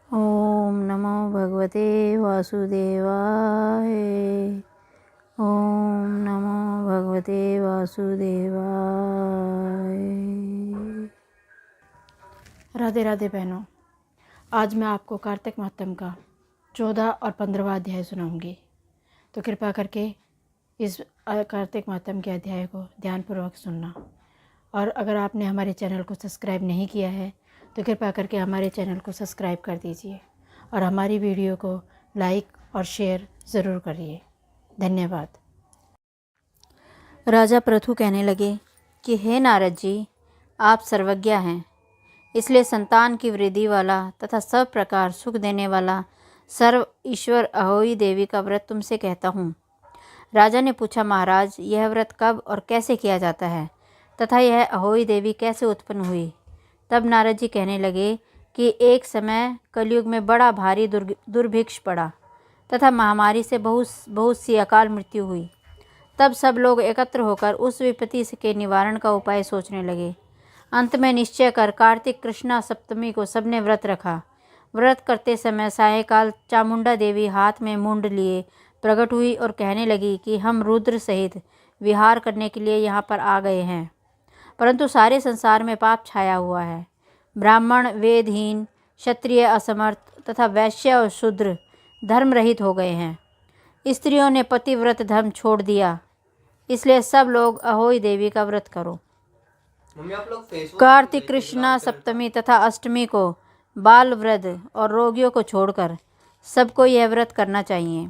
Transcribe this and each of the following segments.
ओम नमो भगवते वासुदेवाय। ओम नमो भगवते वासुदेवाय। राधे राधे बहनों, आज मैं आपको कार्तिक मातम का 14 और 15वां अध्याय सुनाऊंगी। तो कृपा करके इस कार्तिक मातम के अध्याय को ध्यानपूर्वक सुनना। और अगर आपने हमारे चैनल को सब्सक्राइब नहीं किया है तो कृपया करके हमारे चैनल को सब्सक्राइब कर दीजिए और हमारी वीडियो को लाइक और शेयर ज़रूर करिए। धन्यवाद। राजा पृथु कहने लगे कि हे नारद जी, आप सर्वज्ञ हैं, इसलिए संतान की वृद्धि वाला तथा सब प्रकार सुख देने वाला सर्व ईश्वर अहोई देवी का व्रत तुमसे कहता हूँ। राजा ने पूछा, महाराज, यह व्रत कब और कैसे किया जाता है तथा यह अहोई देवी कैसे उत्पन्न हुई? तब नारद जी कहने लगे कि एक समय कलयुग में बड़ा भारी दुर्भिक्ष पड़ा तथा महामारी से बहुत सी अकाल मृत्यु हुई। तब सब लोग एकत्र होकर उस विपत्ति के निवारण का उपाय सोचने लगे। अंत में निश्चय कर कार्तिक कृष्णा सप्तमी को सबने व्रत रखा। व्रत करते समय सायंकाल चामुंडा देवी हाथ में मुंड लिए प्रकट हुई और कहने लगी कि हम रुद्र सहित विहार करने के लिए यहाँ पर आ गए हैं, परंतु सारे संसार में पाप छाया हुआ है। ब्राह्मण वेदहीन, क्षत्रिय असमर्थ तथा वैश्य और शूद्र धर्म रहित हो गए हैं। स्त्रियों ने पतिव्रत धर्म छोड़ दिया, इसलिए सब लोग अहोई देवी का व्रत करो। कार्तिक कृष्णा सप्तमी तथा अष्टमी को बाल वृद्ध और रोगियों को छोड़कर सबको यह व्रत करना चाहिए।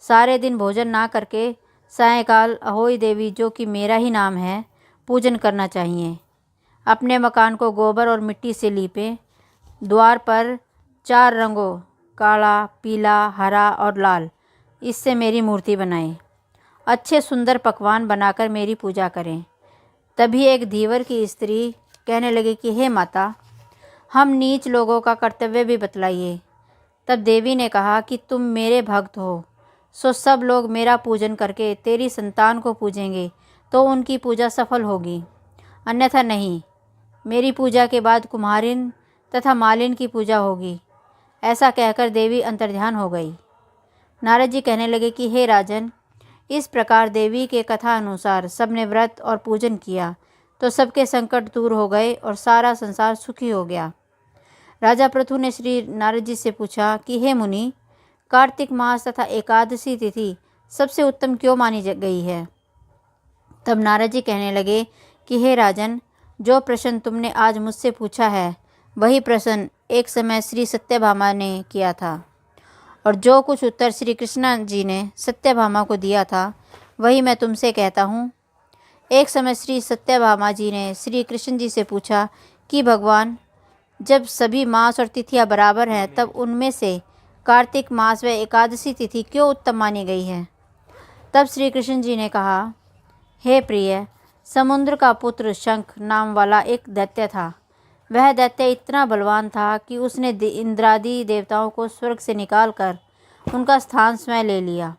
सारे दिन भोजन ना करके सायंकाल अहोई देवी, जो कि मेरा ही नाम है, पूजन करना चाहिए। अपने मकान को गोबर और मिट्टी से लीपें। द्वार पर 4 रंगों काला, पीला, हरा और लाल इससे मेरी मूर्ति बनाएं। अच्छे सुंदर पकवान बनाकर मेरी पूजा करें। तभी एक धीवर की स्त्री कहने लगी कि हे माता, हम नीच लोगों का कर्तव्य भी बतलाइए। तब देवी ने कहा कि तुम मेरे भक्त हो, सो सब लोग मेरा पूजन करके तेरी संतान को पूजेंगे तो उनकी पूजा सफल होगी, अन्यथा नहीं। मेरी पूजा के बाद कुम्हारिन तथा मालिन की पूजा होगी। ऐसा कहकर देवी अंतर्ध्यान हो गई। नारद जी कहने लगे कि हे राजन, इस प्रकार देवी के कथा अनुसार सबने व्रत और पूजन किया तो सबके संकट दूर हो गए और सारा संसार सुखी हो गया। राजा पृथु ने श्री नारद जी से पूछा कि हे मुनि, कार्तिक मास तथा एकादशी तिथि सबसे उत्तम क्यों मानी गई है? तब नारद जी कहने लगे कि हे राजन, जो प्रश्न तुमने आज मुझसे पूछा है वही प्रश्न एक समय श्री सत्यभामा ने किया था, और जो कुछ उत्तर श्री कृष्ण जी ने सत्यभामा को दिया था वही मैं तुमसे कहता हूँ। एक समय श्री सत्यभामा जी ने श्री कृष्ण जी से पूछा कि भगवान, जब सभी मास और तिथियाँ बराबर हैं तब उनमें से कार्तिक मास व एकादशी तिथि क्यों उत्तम मानी गई है? तब श्री कृष्ण जी ने कहा, हे प्रिय, समुद्र का पुत्र शंख नाम वाला एक दैत्य था। वह दैत्य इतना बलवान था कि उसने इंद्रादि देवताओं को स्वर्ग से निकालकर उनका स्थान स्वयं ले लिया।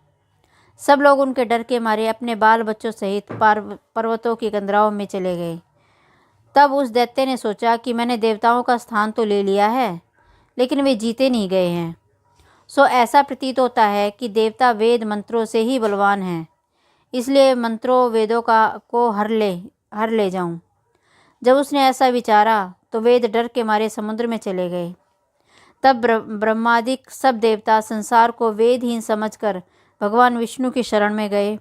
सब लोग उनके डर के मारे अपने बाल बच्चों सहित पर्वतों की कंदराओं में चले गए। तब उस दैत्य ने सोचा कि मैंने देवताओं का स्थान तो ले लिया है, लेकिन वे जीते नहीं गए हैं। सो ऐसा प्रतीत होता है कि देवता वेद मंत्रों से ही बलवान हैं, इसलिए मंत्रों वेदों को हर ले जाऊं। जब उसने ऐसा विचारा तो वेद डर के मारे समुद्र में चले गए। तब ब्रह्मादिक सब देवता संसार को वेदहीन समझकर भगवान विष्णु की शरण में गए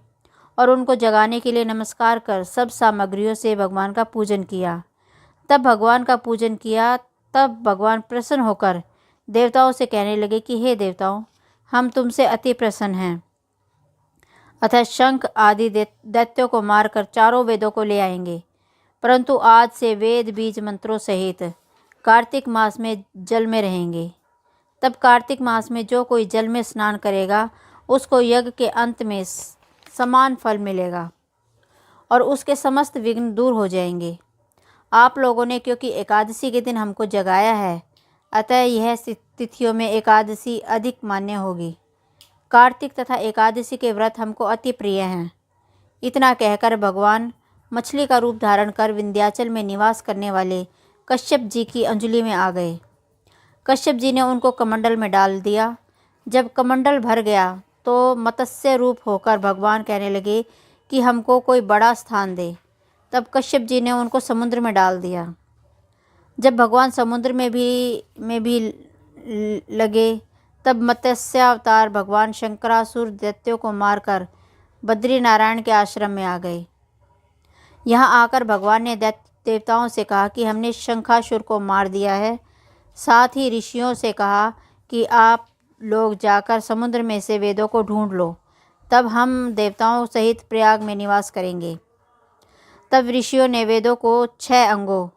और उनको जगाने के लिए नमस्कार कर सब सामग्रियों से भगवान का पूजन किया। तब भगवान प्रसन्न होकर देवताओं से कहने लगे कि हे देवताओं, हम तुमसे अति प्रसन्न हैं, अतः शंख आदि दैत्यों को मारकर चारों वेदों को ले आएंगे। परंतु आज से वेद बीज मंत्रों सहित कार्तिक मास में जल में रहेंगे। तब कार्तिक मास में जो कोई जल में स्नान करेगा उसको यज्ञ के अंत में समान फल मिलेगा और उसके समस्त विघ्न दूर हो जाएंगे। आप लोगों ने क्योंकि एकादशी के दिन हमको जगाया है, अतः यह तिथियों में एकादशी अधिक मान्य होगी। कार्तिक तथा एकादशी के व्रत हमको अति प्रिय हैं। इतना कहकर भगवान मछली का रूप धारण कर विंध्याचल में निवास करने वाले कश्यप जी की अंजलि में आ गए। कश्यप जी ने उनको कमंडल में डाल दिया। जब कमंडल भर गया तो मत्स्य रूप होकर भगवान कहने लगे कि हमको कोई बड़ा स्थान दे। तब कश्यप जी ने उनको समुद्र में डाल दिया। जब भगवान समुद्र में भी लगे तब मत्स्यावतार भगवान शंकरासुर दैत्यों को मारकर बद्री नारायण के आश्रम में आ गए। यहाँ आकर भगवान ने देवताओं से कहा कि हमने शंखासुर को मार दिया है। साथ ही ऋषियों से कहा कि आप लोग जाकर समुद्र में से वेदों को ढूंढ लो, तब हम देवताओं सहित प्रयाग में निवास करेंगे। तब ऋषियों ने वेदों को 6 अंगों,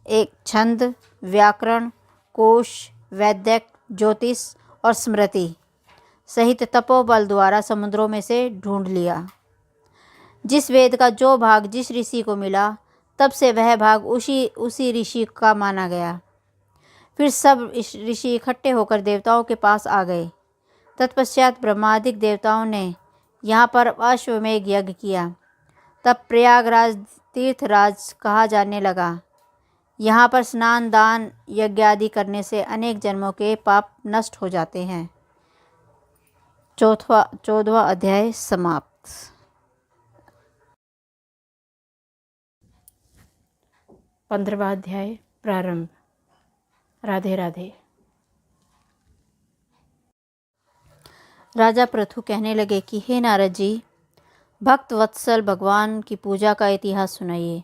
एक छंद, व्याकरण, कोश, वैदिक, ज्योतिष और स्मृति सहित तपोबल द्वारा समुद्रों में से ढूंढ लिया। जिस वेद का जो भाग जिस ऋषि को मिला, तब से वह भाग उसी ऋषि का माना गया। फिर सब ऋषि इकट्ठे होकर देवताओं के पास आ गए। तत्पश्चात ब्रह्मादिक देवताओं ने यहाँ पर अश्वमेघ यज्ञ किया। तब प्रयागराज तीर्थराज कहा जाने लगा। यहाँ पर स्नान, दान, यज्ञ आदि करने से अनेक जन्मों के पाप नष्ट हो जाते हैं। 14वां अध्याय समाप्त। 15वां अध्याय प्रारंभ। राधे राधे। राजा पृथु कहने लगे कि हे नारद जी, भक्त वत्सल भगवान की पूजा का इतिहास सुनाइए।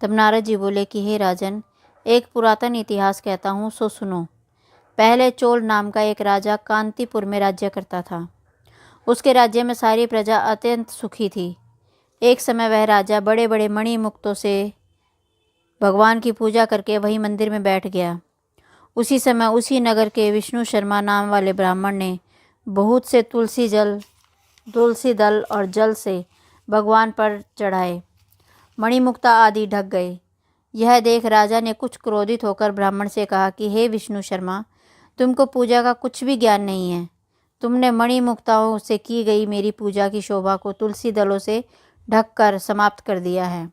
तब नारद जी बोले कि हे राजन, एक पुरातन इतिहास कहता हूँ, सो सुनो। पहले चोल नाम का एक राजा कांतिपुर में राज्य करता था। उसके राज्य में सारी प्रजा अत्यंत सुखी थी। एक समय वह राजा बड़े बड़े मणि मुक्तों से भगवान की पूजा करके वही मंदिर में बैठ गया। उसी समय उसी नगर के विष्णु शर्मा नाम वाले ब्राह्मण ने बहुत से तुलसी दल और जल से भगवान पर चढ़ाए। मणिमुक्ता आदि ढक गए। यह देख राजा ने कुछ क्रोधित होकर ब्राह्मण से कहा कि हे विष्णु शर्मा, तुमको पूजा का कुछ भी ज्ञान नहीं है। तुमने मणिमुक्ताओं से की गई मेरी पूजा की शोभा को तुलसी दलों से ढककर समाप्त कर दिया है।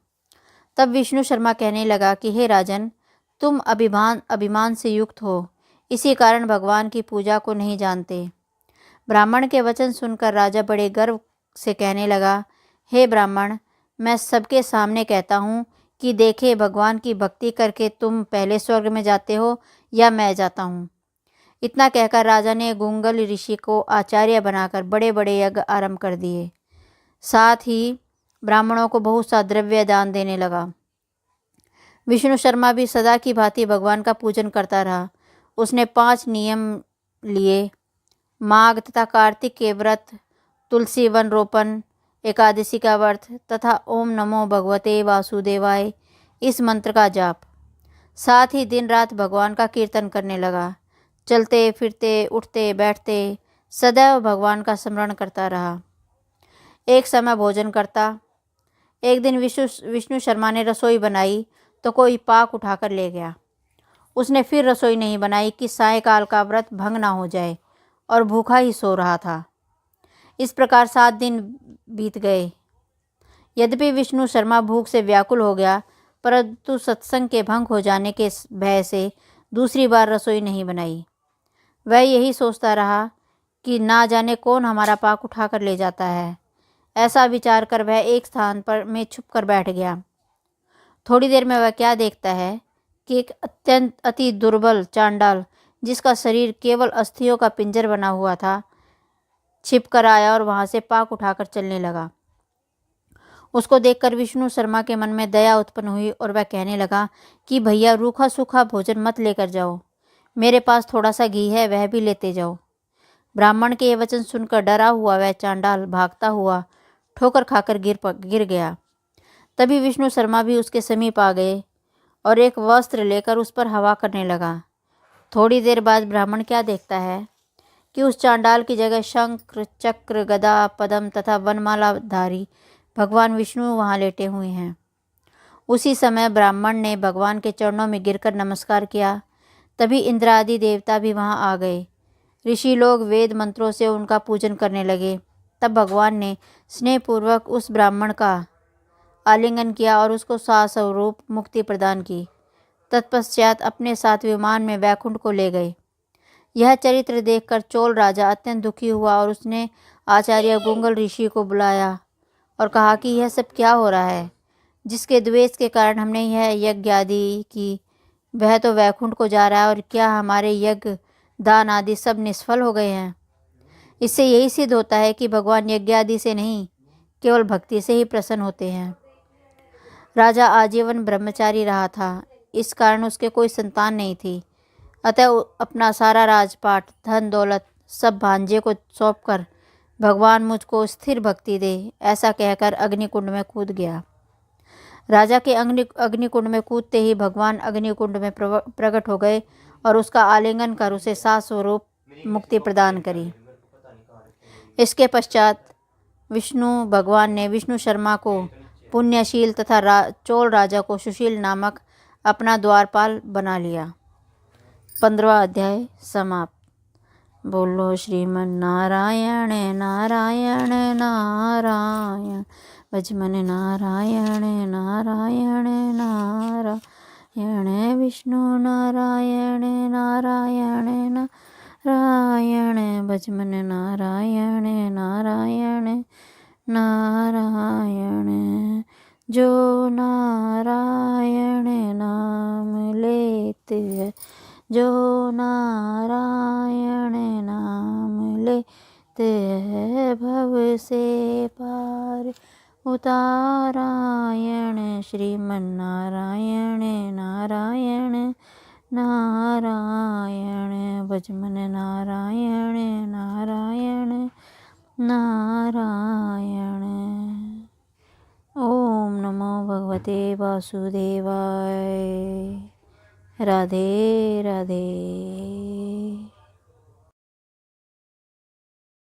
तब विष्णु शर्मा कहने लगा कि हे राजन, तुम अभिमान से युक्त हो, इसी कारण भगवान की पूजा को नहीं जानते। ब्राह्मण के वचन सुनकर राजा बड़े गर्व से कहने लगा, हे ब्राह्मण, मैं सबके सामने कहता हूँ कि देखे भगवान की भक्ति करके तुम पहले स्वर्ग में जाते हो या मैं जाता हूँ। इतना कहकर राजा ने गुंगल ऋषि को आचार्य बनाकर बड़े बड़े यज्ञ आरंभ कर दिए। साथ ही ब्राह्मणों को बहुत सा द्रव्य दान देने लगा। विष्णु शर्मा भी सदा की भांति भगवान का पूजन करता रहा। उसने 5 नियम लिए। माघ तथा कार्तिक के व्रत, तुलसी वन रोपण, एकादशी का व्रत तथा ओम नमो भगवते वासुदेवाय इस मंत्र का जाप। साथ ही दिन रात भगवान का कीर्तन करने लगा। चलते फिरते, उठते बैठते सदैव भगवान का स्मरण करता रहा। एक समय भोजन करता। एक दिन विष्णु शर्मा ने रसोई बनाई तो कोई पाक उठाकर ले गया। उसने फिर रसोई नहीं बनाई कि सायंकाल का व्रत भंग ना हो जाए, और भूखा ही सो रहा था। इस प्रकार 7 दिन बीत गए। यद्यपि विष्णु शर्मा भूख से व्याकुल हो गया, परंतु सत्संग के भंग हो जाने के भय से दूसरी बार रसोई नहीं बनाई। वह यही सोचता रहा कि ना जाने कौन हमारा पाक उठाकर ले जाता है। ऐसा विचार कर वह एक स्थान पर में छुप कर बैठ गया। थोड़ी देर में वह क्या देखता है कि एक अति दुर्बल चांडाल, जिसका शरीर केवल अस्थियों का पिंजर बना हुआ था, छिप कर आया और वहां से पाक उठाकर चलने लगा। उसको देखकर विष्णु शर्मा के मन में दया उत्पन्न हुई और वह कहने लगा कि भैया, रूखा सूखा भोजन मत लेकर जाओ, मेरे पास थोड़ा सा घी है, वह भी लेते जाओ। ब्राह्मण के ये वचन सुनकर डरा हुआ वह चांडाल भागता हुआ ठोकर खाकर गिर गया। तभी विष्णु शर्मा भी उसके समीप आ गए और एक वस्त्र लेकर उस पर हवा करने लगा। थोड़ी देर बाद ब्राह्मण क्या देखता है कि उस चांडाल की जगह शंख, चक्र, गदा, पद्म तथा वनमालाधारी भगवान विष्णु वहाँ लेटे हुए हैं। उसी समय ब्राह्मण ने भगवान के चरणों में गिरकर नमस्कार किया। तभी इंद्र आदि देवता भी वहाँ आ गए। ऋषि लोग वेद मंत्रों से उनका पूजन करने लगे। तब भगवान ने स्नेहपूर्वक उस ब्राह्मण का आलिंगन किया और उसको सास्वरूप मुक्ति प्रदान की। तत्पश्चात अपने साथ विमान में वैकुंठ को ले गए। यह चरित्र देखकर चोल राजा अत्यंत दुखी हुआ और उसने आचार्य गुंगल ऋषि को बुलाया और कहा कि यह सब क्या हो रहा है, जिसके द्वेष के कारण हमने यह यज्ञ आदि की, वह तो वैकुंठ को जा रहा है, और क्या हमारे यज्ञ दान आदि सब निष्फल हो गए हैं। इससे यही सिद्ध होता है कि भगवान यज्ञ आदि से नहीं, केवल भक्ति से ही प्रसन्न होते हैं। राजा आजीवन ब्रह्मचारी रहा था, इस कारण उसके कोई संतान नहीं थी। अतः अपना सारा राजपाट, धन दौलत सब भांजे को सौंपकर भगवान मुझको स्थिर भक्ति दे, ऐसा कहकर अग्निकुंड में कूद गया। राजा के अग्निकुंड में कूदते ही भगवान अग्निकुंड में प्रकट हो गए और उसका आलिंगन कर उसे सात स्वरूप मुक्ति प्रदान करी। इसके पश्चात विष्णु भगवान ने विष्णु शर्मा को पुण्यशील तथा चोल राजा को सुशील नामक अपना द्वारपाल बना लिया। 15वां अध्याय समाप्त। बोलो श्रीमन नारायण नारायण नारायण, भजमन नारायण नारायण नारायण, विष्णु नारायण नारायण नारायण, भजमन नारायण नारायण नारायण। जो नारायण नाम लेते हैं, जो नारायण नाम लेते हैं, भव से पार उतारायण। श्रीमन नारायण नारायण नारायण, भजमन नारायण नारायण नारायण। ओम नमो भगवते वासुदेवाय। राधे राधे।